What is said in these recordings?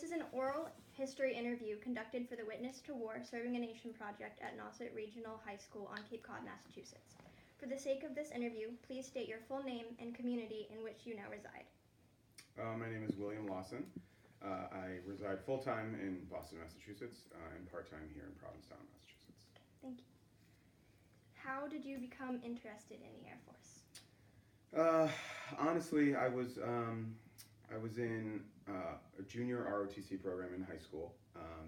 This is an oral history interview conducted for the Witness to War Serving a Nation project at Nauset Regional High School on Cape Cod, Massachusetts. For the sake of this interview, please state your full name and community in which you now reside. My name is William Lawson. I reside full-time in Boston, Massachusetts, and part-time here in Provincetown, Massachusetts. Thank you. How did you become interested in the Air Force? Honestly, I was in a junior ROTC program in high school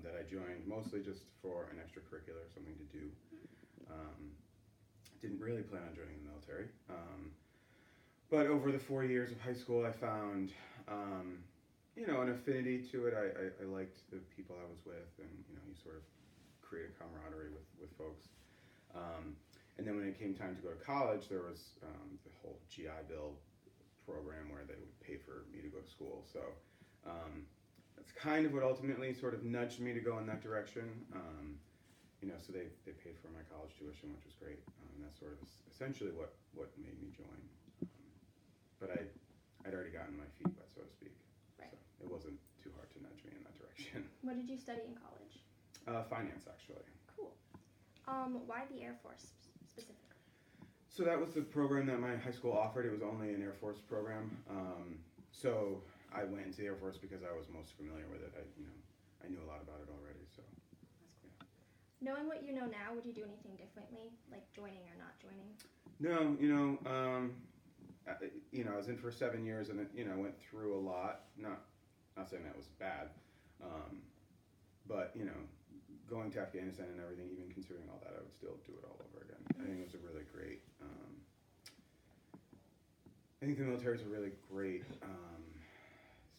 that I joined mostly just for an extracurricular, something to do. Didn't really plan on joining the military. But over the 4 years of high school, I found, an affinity to it. I liked the people I was with, and, you sort of create a camaraderie with folks. And then when it came time to go to college, there was the whole GI Bill program where they would pay for me to go to school. So that's kind of what ultimately sort of nudged me to go in that direction. So they paid for my college tuition, which was great. That's sort of essentially what made me join. But I'd already gotten my feet wet, so to speak. Right. So it wasn't too hard to nudge me in that direction. What did you study in college? Finance, actually. Cool. Why the Air Force specifically? So that was the program that my high school offered. It was only an Air Force program. So I went into the Air Force because I was most familiar with it. I knew a lot about it already. So. That's cool. Yeah. Knowing what you know now, would you do anything differently, like joining or not joining? No, I was in for 7 years, and went through a lot. Not saying that was bad, but going to Afghanistan and everything, even considering all that, I would still do it all over again. I think it was a really great. I think the military is a really great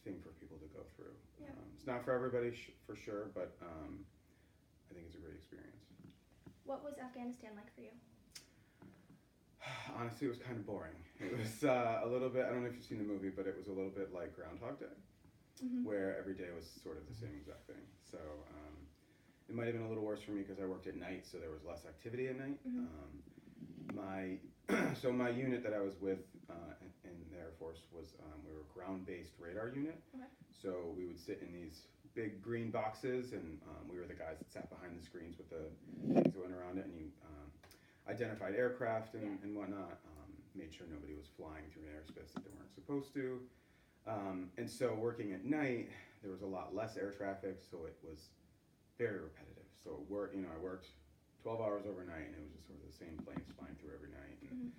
thing for people to go through. Yeah. It's not for everybody, for sure, but I think it's a great experience. What was Afghanistan like for you? Honestly, it was kind of boring. It was a little bit, I don't know if you've seen the movie, but it was a little bit like Groundhog Day, where every day was sort of the same exact thing. So it might have been a little worse for me because I worked at night, so there was less activity at night. My unit that I was with in the Air Force was, we were a ground-based radar unit. Okay. So we would sit in these big green boxes, and we were the guys that sat behind the screens with the things that went around it, and you identified aircraft and whatnot, made sure nobody was flying through an airspace that they weren't supposed to. And so working at night, there was a lot less air traffic, so it was very repetitive. So I worked 12 hours overnight, and it was just sort of the same planes flying through every night. And,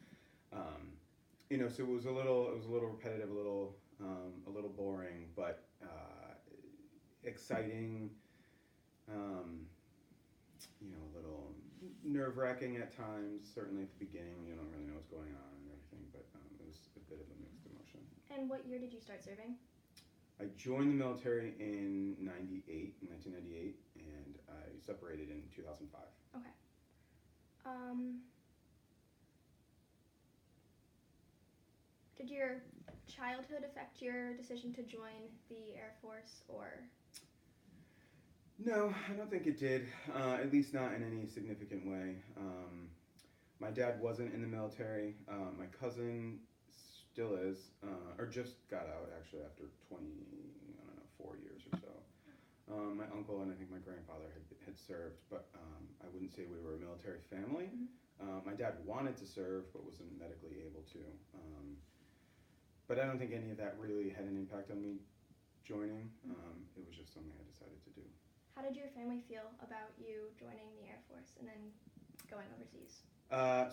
so it was a little repetitive, a little boring, but exciting. A little nerve-wracking at times. Certainly at the beginning, you don't really know what's going on and everything, but it was a bit of a mixed emotion. And what year did you start serving? I joined the military in 1998, and I separated in 2005. Okay. Did your childhood affect your decision to join the Air Force, or? No, I don't think it did, at least not in any significant way. My dad wasn't in the military. My cousin still is, or just got out actually after 4 years or so. My uncle and I think my grandfather had served, but I wouldn't say we were a military family. My dad wanted to serve, but wasn't medically able to. But I don't think any of that really had an impact on me joining. It was just something I decided to do. How did your family feel about you joining the Air Force and then going overseas?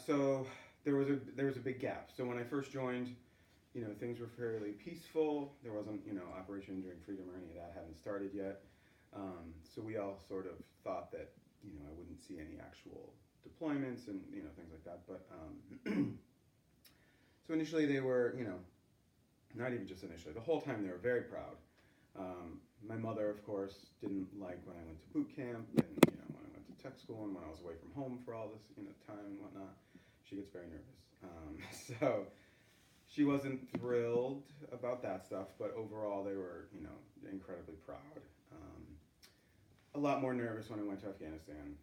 So there was a big gap. So when I first joined, things were fairly peaceful. There wasn't, Operation Enduring Freedom or any of that hadn't started yet. So we all sort of thought that, I wouldn't see any actual deployments and, things like that. But so initially they were, not even just initially, the whole time they were very proud. My mother, of course, didn't like when I went to boot camp and, when I went to tech school and when I was away from home for all this, time and whatnot. She gets very nervous. So she wasn't thrilled about that stuff, but overall they were, incredibly proud. A lot more nervous when I went to Afghanistan.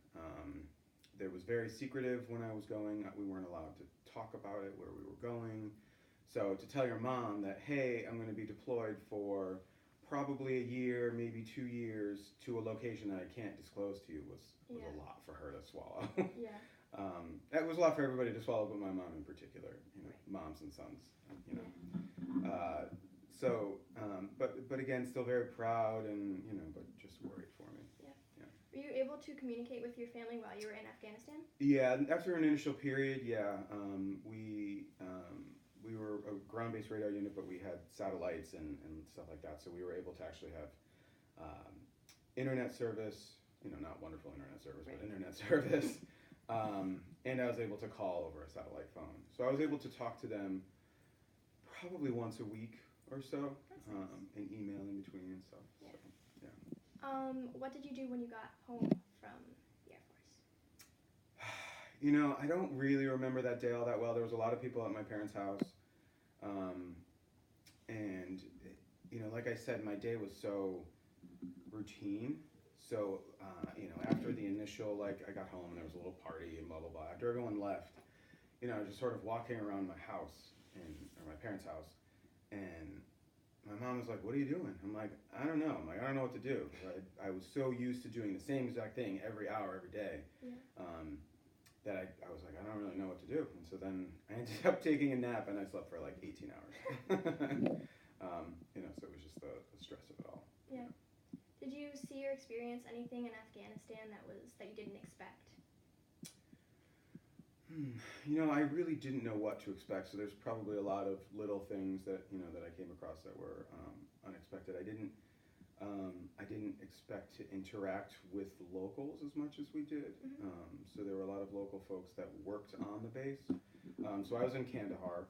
It was very secretive when I was going. We weren't allowed to talk about it, where we were going. So to tell your mom that, hey, I'm going to be deployed for probably a year, maybe 2 years, to a location that I can't disclose to you was Yeah. a lot for her to swallow. Yeah. That was a lot for everybody to swallow, but my mom in particular. You know, Right. moms and sons. You know. But again, still very proud and but just worried for me. Yeah. Yeah. Were you able to communicate with your family while you were in Afghanistan? Yeah, after an initial period, we were a ground-based radar unit, but we had satellites and stuff like that, so we were able to actually have internet service. Not wonderful internet service, Right. but internet service. And I was able to call over a satellite phone, so I was able to talk to them probably once a week or so, That's nice. and email in between and stuff. Yeah. So, yeah. What did you do when you got home from the Air Force? I don't really remember that day all that well. There was a lot of people at my parents' house. And, like I said, my day was so routine. So, after the initial, I got home and there was a little party and blah, blah, blah. After everyone left, I was just sort of walking around my house, or my parents' house. And my mom was like, "What are you doing?" I'm like, "I don't know." I'm like, "I don't know what to do." I was so used to doing the same exact thing every hour, every day. Yeah. That I was like, I don't really know what to do. And so then I ended up taking a nap and I slept for like 18 hours. So it was just the stress of it all. Yeah. Did you see or experience anything in Afghanistan that you didn't expect? I really didn't know what to expect. So there's probably a lot of little things that I came across that were unexpected. I didn't expect to interact with locals as much as we did. Mm-hmm. So there were a lot of local folks that worked on the base. So I was in Kandahar,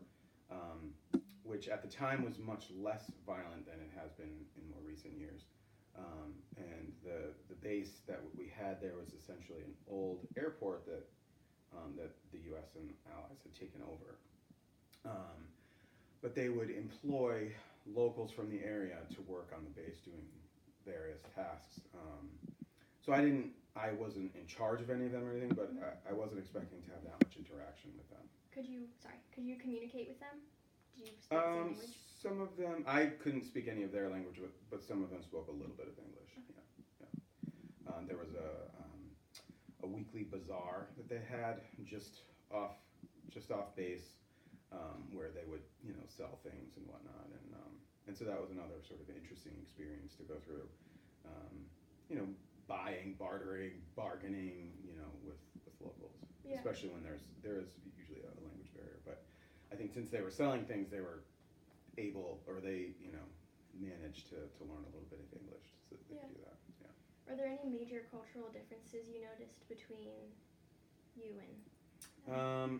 which at the time was much less violent than it has been in more recent years. And the base that we had there was essentially an old airport that the U.S. and allies had taken over. But they would employ locals from the area to work on the base doing various tasks. So I wasn't in charge of any of them or anything, but I wasn't expecting to have that much interaction with them. Could you communicate with them? Did you speak the same language? Some of them, I couldn't speak any of their language, but some of them spoke a little bit of English. Okay. Yeah. There was a weekly bazaar that they had just off base, where they would sell things and whatnot, and so that was another sort of interesting experience to go through. Buying, bartering, bargaining, with locals, Yeah. especially when there is usually a language barrier. But I think since they were selling things, they were able, or they managed to learn a little bit of English so that they could do that. Yeah. Are there any major cultural differences you noticed between you and?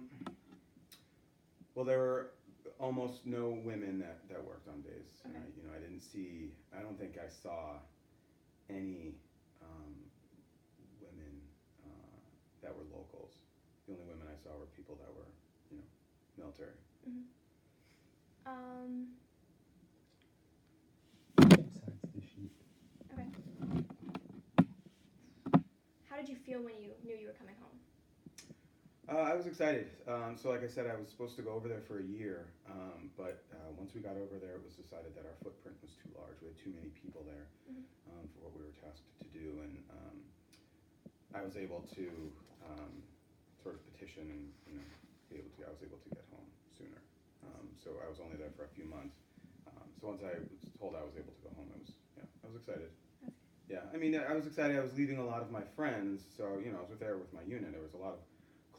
Well, there were almost no women that worked on base. Okay. I don't think I saw any women that were locals. The only women I saw were people that were, military. Mm-hmm. Besides the sheep. Okay. How did you feel when you knew you were coming home? I was excited. So like I said, I was supposed to go over there for a year, but once we got over there, it was decided that our footprint was too large. We had too many people there for what we were tasked to do, and I was able to sort of petition and I was able to get home sooner. So I was only there for a few months. So once I was told I was able to go home, I was excited. Yeah, I mean, I was excited. I was leaving a lot of my friends, so I was there with my unit. There was a lot of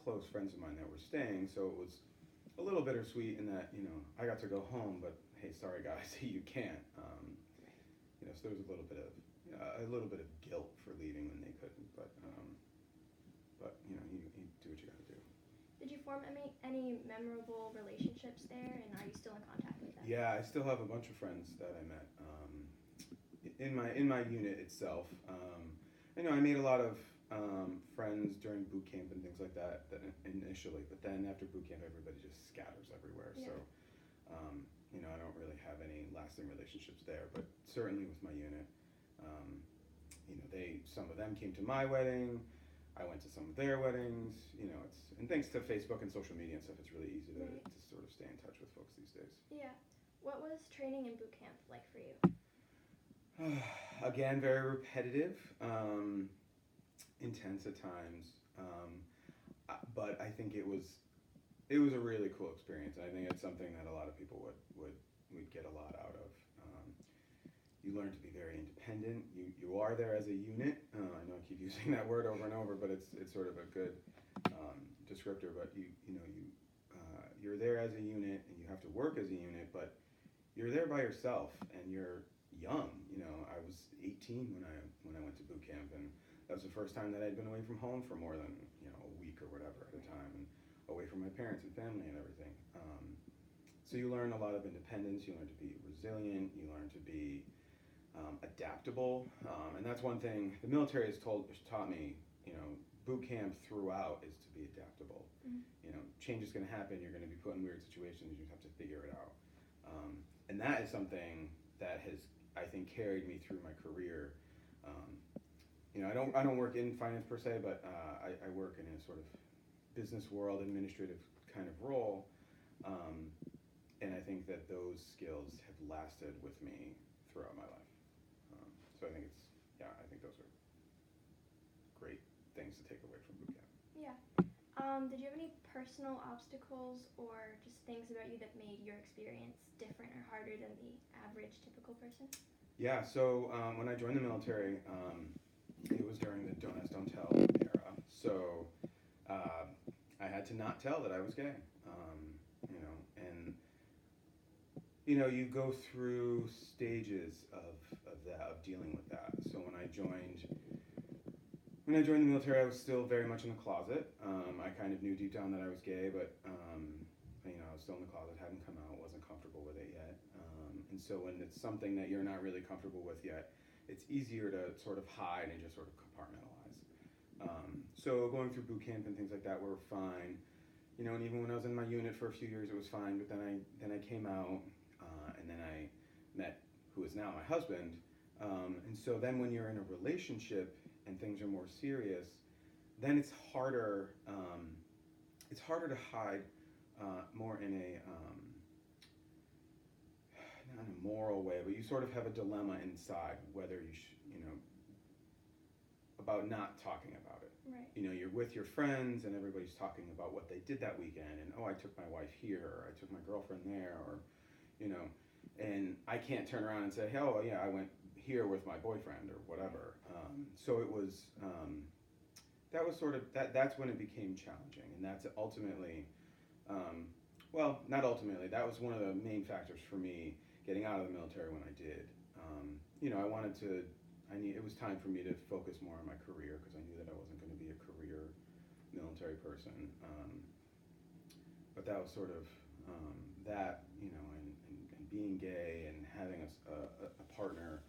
close friends of mine that were staying, so it was a little bittersweet in that I got to go home, but hey, sorry guys, you can't. So there was a little bit of guilt for leaving when they couldn't, but you do what you got to do. Did you form any memorable relationships there, and are you still in contact with them? Yeah, I still have a bunch of friends that I met in my unit itself. I made a lot of friends during boot camp and things like that initially, but then after boot camp, everybody just scatters everywhere. Yeah. So, I don't really have any lasting relationships there, but certainly with my unit, some of them came to my wedding. I went to some of their weddings. And thanks to Facebook and social media and stuff, it's really easy to sort of stay in touch with folks these days. Yeah. What was training in boot camp like for you? Again, very repetitive, intense at times, but I think it was a really cool experience. And I think it's something that a lot of people would get a lot out of. You learn to be very independent. You are there as a unit. I know I keep using that word over and over, but it's sort of a good descriptor. But you're there as a unit, and you have to work as a unit. But you're there by yourself, and you're young. I was 18 when I went to boot camp, and that was the first time that I'd been away from home for more than a week or whatever at a time, and away from my parents and family and everything. So you learn a lot of independence. You learn to be resilient. You learn to be adaptable, and that's one thing the military has taught me. Boot camp throughout is to be adaptable. Change is going to happen. You're going to be put in weird situations. You have to figure it out, and that is something that has, I think, carried me through my career. I don't work in finance per se, but I work in a sort of business world, administrative kind of role, and I think that those skills have lasted with me throughout my life. So I think those are great things to take away from boot camp. Yeah. Did you have any personal obstacles or just things about you that made your experience different or harder than the average typical person? Yeah, so when I joined the military, it was during the Don't Ask, Don't Tell era. So I had to not tell that I was gay. And you go through stages of dealing with that. So when I joined the military, I was still very much in the closet. I kind of knew deep down that I was gay, but I was still in the closet, hadn't come out, wasn't comfortable with it yet. And so when it's something that you're not really comfortable with yet, it's easier to sort of hide and just sort of compartmentalize. So going through boot camp and things like that were fine. And even when I was in my unit for a few years, it was fine. But then I came out, and then I met who is now my husband. And so then when you're in a relationship and things are more serious, then it's harder. It's harder to hide more in not in a moral way, but you sort of have a dilemma inside whether about not talking about it. Right. You're with your friends and everybody's talking about what they did that weekend, and I took my wife here, or I took my girlfriend there, or and I can't turn around and say, oh yeah, I went here with my boyfriend or whatever. So it was that was sort of that's when it became challenging, and that's ultimately not ultimately, that was one of the main factors for me getting out of the military when I did. It was time for me to focus more on my career, because I knew that I wasn't going to be a career military person. But that was sort of and being gay and having a partner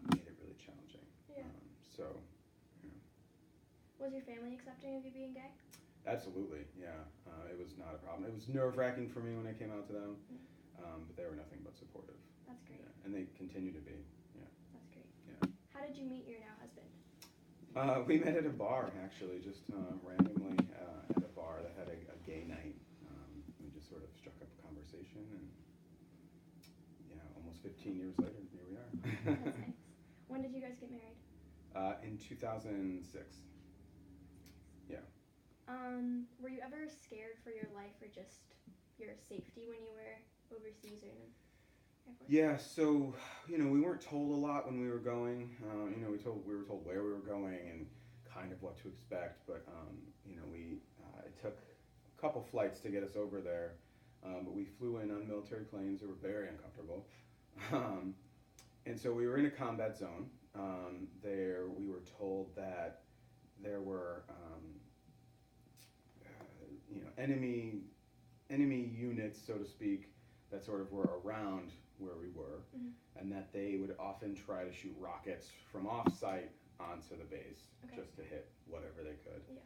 made it really challenging. Yeah. Was your family accepting of you being gay? Absolutely, yeah. It was not a problem. It was nerve-wracking for me when I came out to them, but they were nothing but supportive. That's great. Yeah. And they continue to be. Yeah. That's great. Yeah. How did you meet your now husband? We met at a bar, actually, just randomly at a bar that had a gay night. We just sort of struck up a conversation, and almost 15 years later, here we are. That's nice. When did you guys get married? In 2006. Yeah. Were you ever scared for your life or just your safety when you were overseas or in the Air Force? Yeah, so we weren't told a lot when we were going. We were told where we were going and kind of what to expect, but it took a couple flights to get us over there, but we flew in on military planes that were very uncomfortable, and so we were in a combat zone. There we were told that there were enemy units, so to speak, that sort of were around where we were, and that they would often try to shoot rockets from off-site onto the base, just to hit whatever they could. Yeah.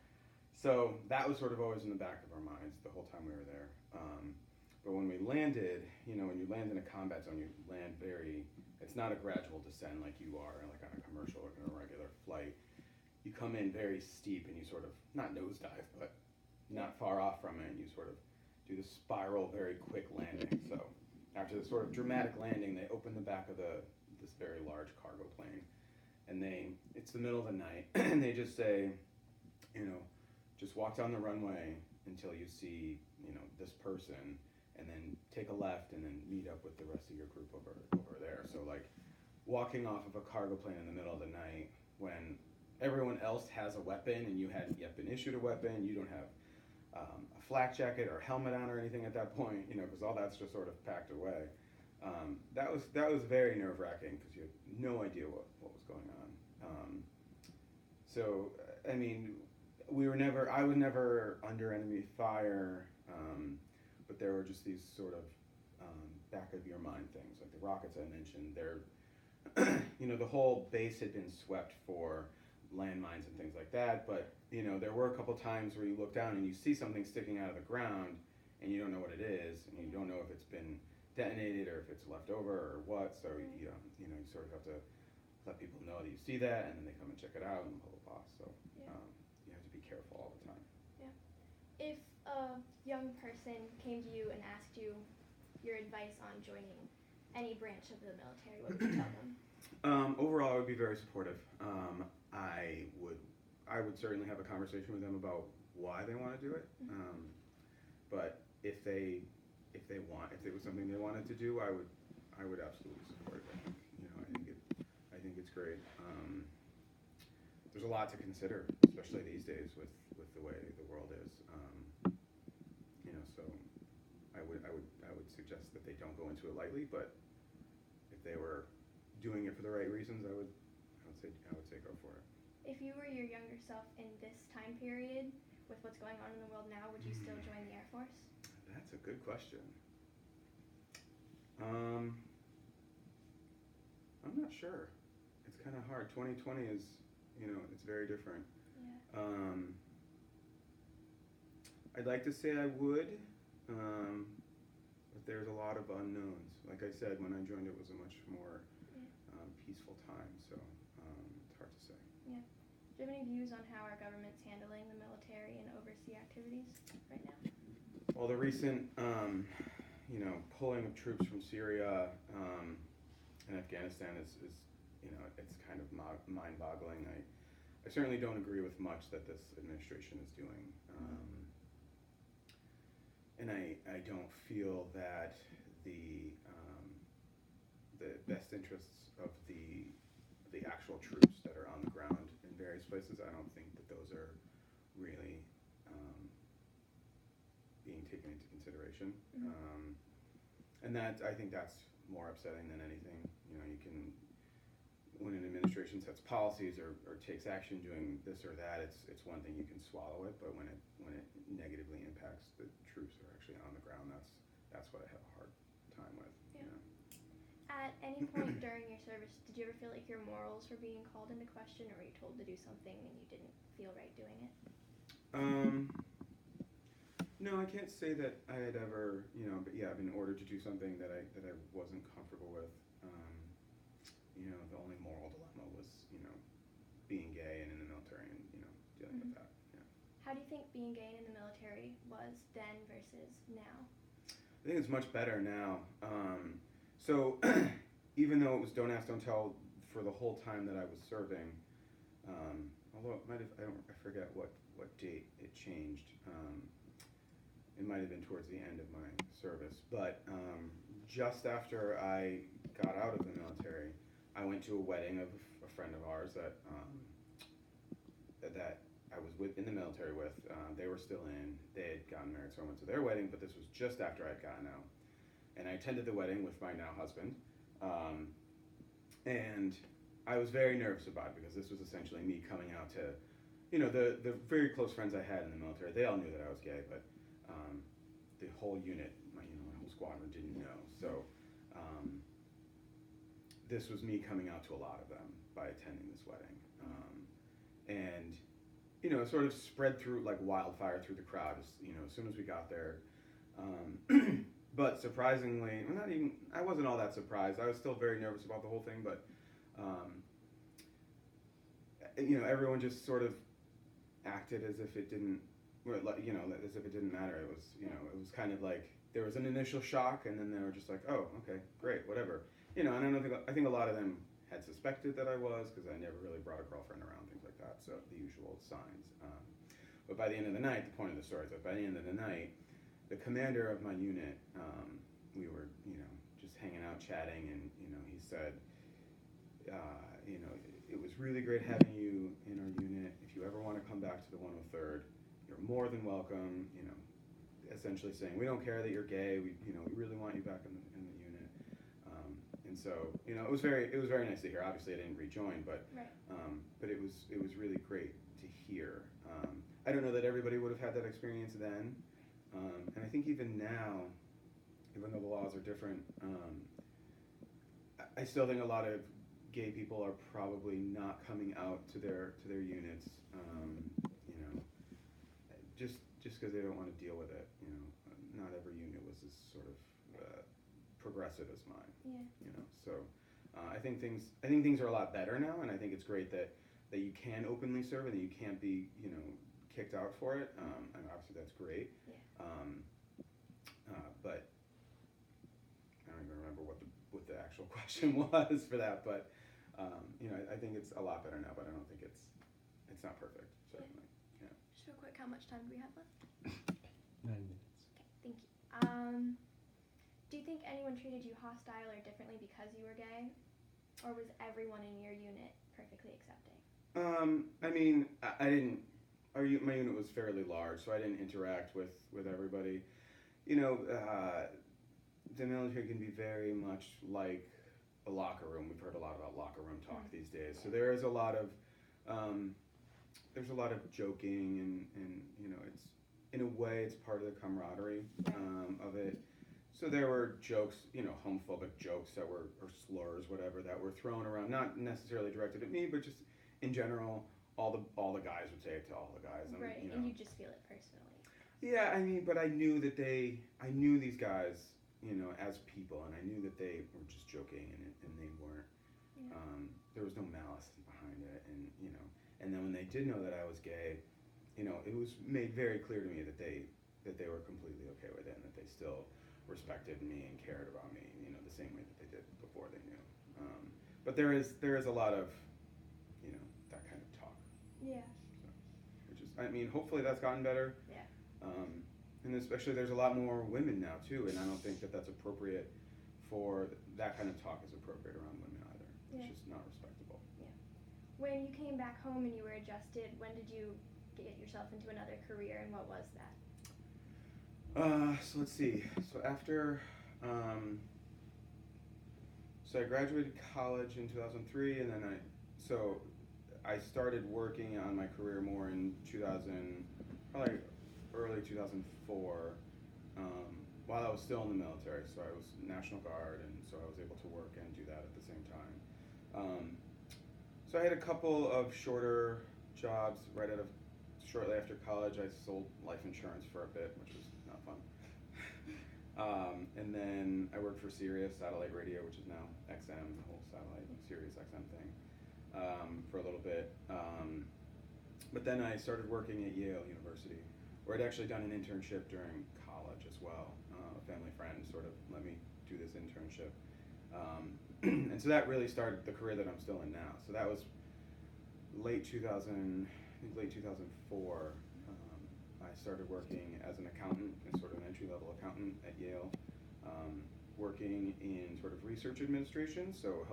So that was sort of always in the back of our minds the whole time we were there. But when we landed, when you land in a combat zone, you land it's not a gradual descent like you are like on a commercial or in a regular flight. You come in very steep, and you sort of, not nosedive, but not far off from it, and you sort of do the spiral, very quick landing. So after the sort of dramatic landing, they open the back of the this very large cargo plane, and it's the middle of the night, and they just say, you know, just walk down the runway until you see, you know, this person, and then take a left, and then meet up with the rest of your group over there. So like walking off of a cargo plane in the middle of the night when everyone else has a weapon and you hadn't yet been issued a weapon, you don't have a flak jacket or helmet on or anything at that point, you know, because all that's just sort of packed away. That was very nerve wracking because you had no idea what was going on. So I mean, I was never under enemy fire, but there were just these sort of back of your mind things, like the rockets I mentioned. You know, the whole base had been swept for landmines and things like that, but you know, there were a couple times where you look down and you see something sticking out of the ground and you don't know what it is, and you don't know if it's been detonated or if it's left over or what. So you know, you sort of have to let people know that you see that, and then they come and check it out and blah blah blah. So you have to be careful all the time. Yeah. If a young person came to you and asked you your advice on joining any branch of the military, what would you tell them? Overall, I would be very supportive. I would certainly have a conversation with them about why they want to do it. But if it was something they wanted to do, I would absolutely support it. You know, I think it's great. There's a lot to consider, especially these days with the way the world is. You know, so I would suggest that they don't go into it lightly, but if they were doing it for the right reasons, I would say go for it. If you were your younger self in this time period, with what's going on in the world now, would you still join the Air Force? That's a good question. I'm not sure. It's kind of hard. 2020 is, you know, it's very different. Yeah. I'd like to say I would, but there's a lot of unknowns. Like I said, when I joined, it was a much more peaceful time, so it's hard to say. Yeah. Do you have any views on how our government's handling the military and overseas activities right now? Well, the recent, you know, pulling of troops from Syria and Afghanistan is, you know, it's kind of mind-boggling. I certainly don't agree with much that this administration is doing, and I don't feel that the best interests of the actual troops that are on the ground in various places, I don't think that those are really being taken into consideration. And I think that's more upsetting than anything. You know, when an administration sets policies or takes action doing this or that, it's one thing, you can swallow it, but when it negatively impacts the troops that are actually on the ground, that's what I have a hard time with. Yeah. You know? At any point during your service, did you ever feel like your morals were being called into question, or were you told to do something and you didn't feel right doing it? No, I can't say that I had ever, you know, but yeah, I've been ordered to do something that I wasn't comfortable with. You know, the only moral dilemma was, you know, being gay and in the military and, you know, dealing with that. Yeah. How do you think being gay in the military was then versus now? I think it's much better now. So even though it was don't ask, don't tell for the whole time that I was serving, although it might have, I forget what date it changed. It might have been towards the end of my service, but just after I got out of the military, I went to a wedding of a friend of ours that I was in the military with. They were still in. They had gotten married, so I went to their wedding, but this was just after I'd gotten out. And I attended the wedding with my now husband. And I was very nervous about it because this was essentially me coming out to, you know, the very close friends I had in the military. They all knew that I was gay, but the whole unit, my whole squadron didn't know. So this was me coming out to a lot of them by attending this wedding. And, you know, it sort of spread through like wildfire through the crowd, you know, as soon as we got there. But surprisingly, I wasn't all that surprised. I was still very nervous about the whole thing, but, you know, everyone just sort of acted as if it didn't, you know, as if it didn't matter. It was kind of like, there was an initial shock, and then they were just like, oh, okay, great, whatever. and I think a lot of them had suspected that I was because I never really brought a girlfriend around, things like that. So the usual signs. But by the end of the night, the point of the story is that by the end of the night, the commander of my unit, we were, just hanging out, chatting, and he said, it was really great having you in our unit. If you ever want to come back to the 103rd, you're more than welcome. Essentially saying we don't care that you're gay. We really want you back in the unit. And so it was very nice to hear. Obviously, I didn't rejoin, but Right. but it was really great to hear. I don't know that everybody would have had that experience then, and I think even now, even though the laws are different, I still think a lot of gay people are probably not coming out to their units, just because they don't want to deal with it. Not every unit was as sort of progressive as mine. Yeah. So I think things are a lot better now, and I think it's great that you can openly serve and that you can't be kicked out for it. And obviously that's great. Yeah. But I don't even remember what the actual question was for that. But I think it's a lot better now. But I don't think it's not perfect. Certainly. Yeah. Just real quick, how much time do we have left? 9 minutes. Okay, thank you. Do you think anyone treated you hostile or differently because you were gay, or was everyone in your unit perfectly accepting? I mean, I didn't. My unit was fairly large, so I didn't interact with everybody. The military can be very much like a locker room. We've heard a lot about locker room talk these days. So there is a lot of joking and it's in a way it's part of the camaraderie of it. So there were jokes, homophobic jokes or slurs, whatever, that were thrown around, not necessarily directed at me, but just in general. All the guys would say it to all the guys. Right, and you just feel it personally. Yeah, I mean, but I knew these guys, as people, and I knew that they were just joking, and they weren't. Yeah. There was no malice behind it, and then when they did know that I was gay, it was made very clear to me that they were completely okay with it, and that they still respected me and cared about me, the same way that they did before they knew. But there is a lot of, that kind of talk. Yeah. So, which is, I mean, hopefully that's gotten better. Yeah. And especially there's a lot more women now too, and I don't think that that's appropriate for that kind of talk is appropriate around women either. Yeah. It's just not respectable. Yeah. When you came back home and you were adjusted, when did you get yourself into another career, and what was that? So let's see. So after, so I graduated college in 2003, and then I started working on my career more in 2000, probably early 2004, while I was still in the military. So I was National Guard, and so I was able to work and do that at the same time. So I had a couple of shorter jobs shortly after college. I sold life insurance for a bit, which was not fun. And then I worked for Sirius Satellite Radio, which is now XM, the whole satellite Sirius XM thing, for a little bit. But then I started working at Yale University, where I'd actually done an internship during college as well. A family friend sort of let me do this internship. And so that really started the career that I'm still in now. So that was late 2004. I started working as an accountant, sort of an entry-level accountant at Yale, working in sort of research administration, so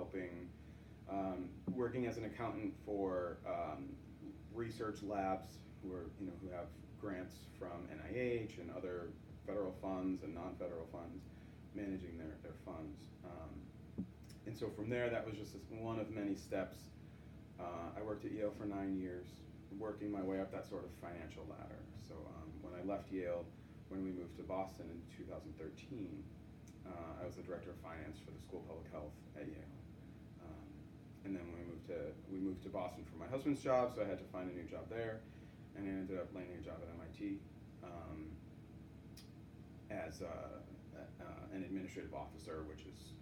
working as an accountant for research labs who have grants from NIH and other federal funds and non-federal funds, managing their funds. And so from there, that was just one of many steps. I worked at Yale for 9 years, working my way up that sort of financial ladder. So when I left Yale, when we moved to Boston in 2013, I was the director of finance for the School of Public Health at Yale. And then when we moved to Boston for my husband's job, so I had to find a new job there, and I ended up landing a job at MIT as an administrative officer, which is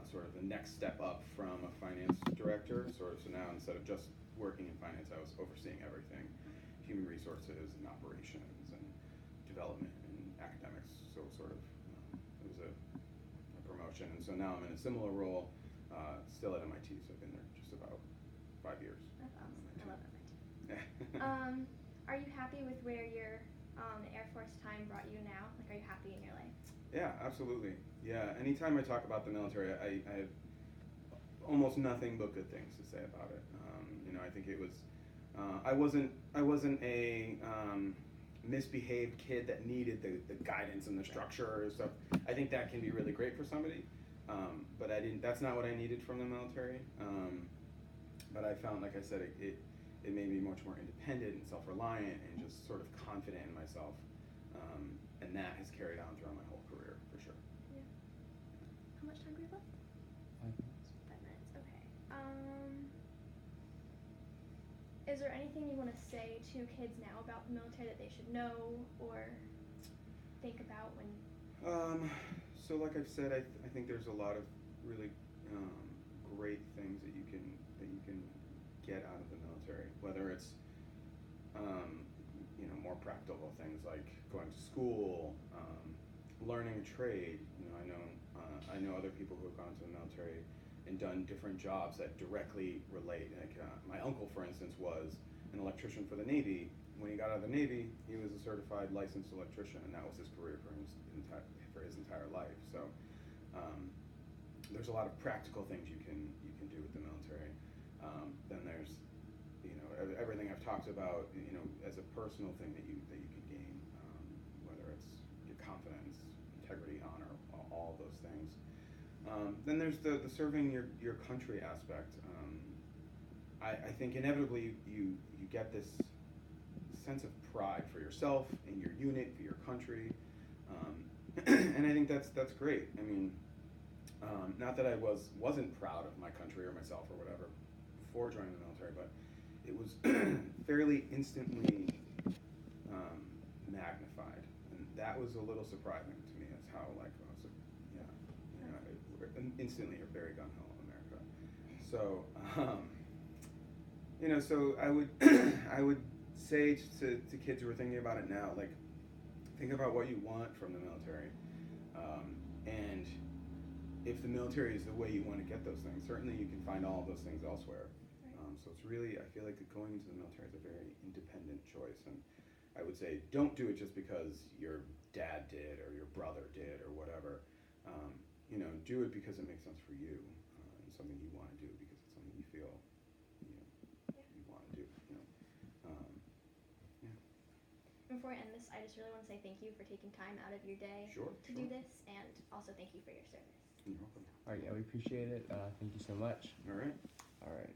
sort of the next step up from a finance director. So now instead of just working in finance, I was overseeing everything, human resources and operations and development and academics. So sort of it was a promotion, and so now I'm in a similar role Still at MIT, so I've been there just about 5 years. That's awesome. I love MIT. Yeah. Are you happy with where your Air Force time brought you now? Like, are you happy in your life? Yeah, absolutely. Yeah, anytime I talk about the military, I have almost nothing but good things to say about it. I think it was, I wasn't a misbehaved kid that needed the guidance and the structure. So I think that can be really great for somebody. But that's not what I needed from the military. But I found, like I said, it made me much more independent and self-reliant and just sort of confident in myself. And that has carried on throughout my whole career, for sure. Yeah. How much time do we have left? 5 minutes. 5 minutes, okay. Is there anything you want to say to kids now about the military that they should know or think about when? So like I've said, I think there's a lot of really great things that you can get out of the military, whether it's more practical things like going to school, learning a trade. I know other people who have gone to the military and done different jobs that directly relate. Like my uncle, for instance, was an electrician for the Navy. When he got out of the Navy, he was a certified licensed electrician, and that was his career for his entire life. So there's a lot of practical things you can do with the military. Then there's everything I've talked about, as a personal thing that you can gain, whether it's your confidence, integrity, honor, all of those things. Then there's the serving your country aspect. I think inevitably you get this sense of pride for yourself and your unit, for your country, and I think that's great. I mean, not that I wasn't proud of my country or myself or whatever before joining the military, but it was fairly instantly magnified, and that was a little surprising to me. As how instantly you're very gung ho in America. So so I would I would say to kids who are thinking about it now, like, think about what you want from the military, and if the military is the way you want to get those things, certainly you can find all of those things elsewhere. So it's really, I feel like going into the military is a very independent choice, and I would say don't do it just because your dad did or your brother did or whatever. Do it because it makes sense for you, and something you want to do because it's something you feel you want to do. Before I end this, I just really want to say thank you for taking time out of your day to do this, and also thank you for your service. You're welcome. All right, yeah, we appreciate it. Thank you so much. All right. All right.